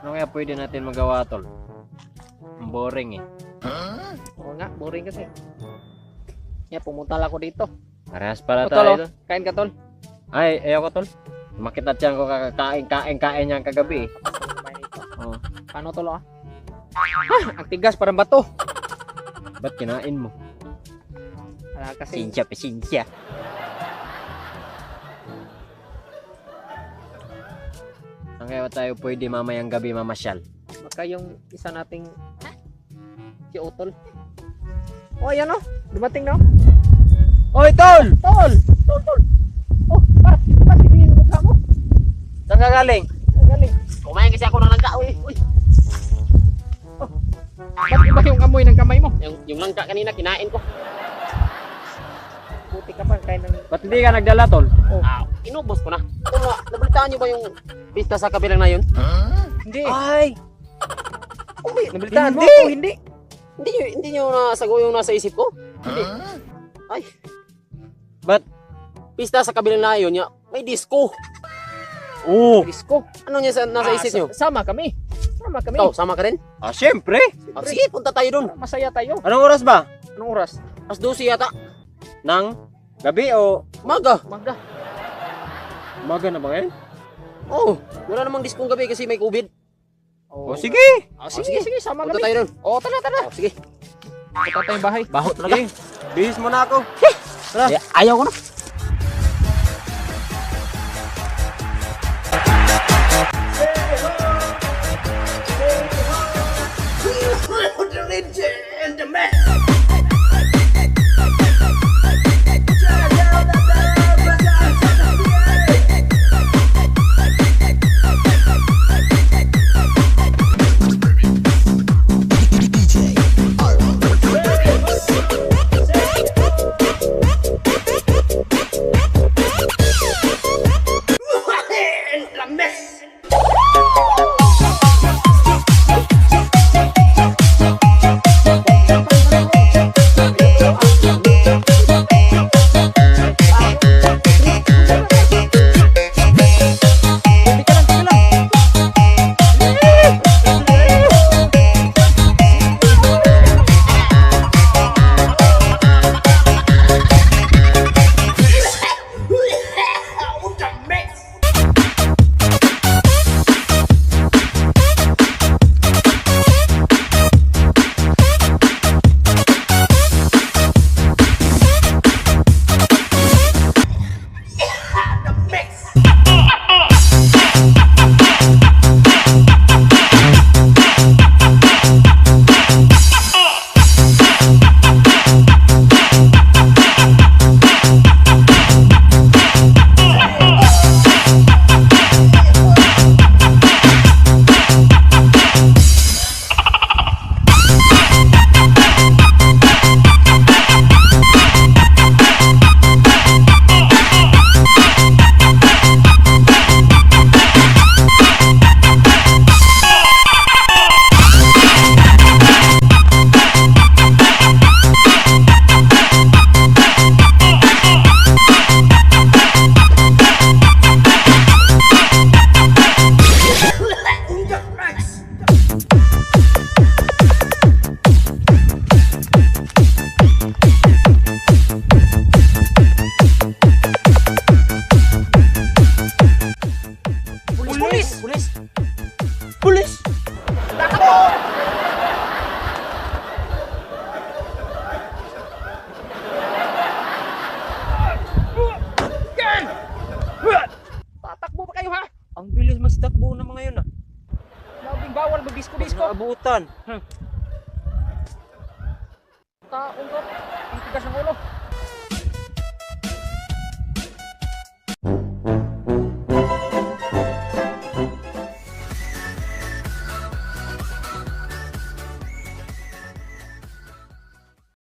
Ano kaya pwede natin magawa, tol? Ang boring eh. Oo nga, boring kasi. Pumunta lang ako dito. Parehas pala O, tol, tayo oh. doon. Kain ka, tol. Ay, ayaw ko, tol. Makita tiyan ko kain niyan kagabi eh. Oh. Paano, tol, ah? Ang tigas, parang bato. Ba't kinain mo? Wala kasi. Pasensya. Ang kaya tayo pwede mamayang gabi mamasyal. Baka yung isa nating si Otol. Oh, ayan, oh. Dumating na. Oy, tol! Tol! Tol! Oh, ba't tingin mo mukha mo? Saan ka galing? Ang galing. Kumain kasi ako ng langka, uy. Oh. Ba't iba yung amoy ng kamay mo? Yung langka kanina kinain ko. Buti ka pa, kain ng... Ba't hindi ka nagdala, tol? Inubos ko na. Nabalitaan niyo ba yung pista sa kabilang na yun? Hindi. Ay! Nabalitaan mo Hindi. ako, hindi. Hindi niyo nasago yung nasa isip ko? Hindi. Ay, Ba't? pista sa kabilang na yun, may disco. Oo! Disco. Ano niya nasa isip niyo? Sama kami. Sama kami. Ikaw, sama ka rin? Siyempre! Sige, punta tayo dun. Masaya tayo. Anong oras ba? Anong oras? As 12 yata. Nang gabi o Maga. Maga. umaga na ba ngayon? Oh, wala namang disco gabi kasi may COVID. O sige! Sige, sama Punta kami. tayo dun. Oh, tara. Sige. Punta tayong bahay. Baho talaga. Sige, bihis mo na ako. Ayaw ko na. Pulis! Tatakbo pa kayo, ha? Ang bilis magsitakbo ng mga yun ah. Labing bawal mag-disco-disco. Naabutan. Taong ko. Ang tigas ng ulo.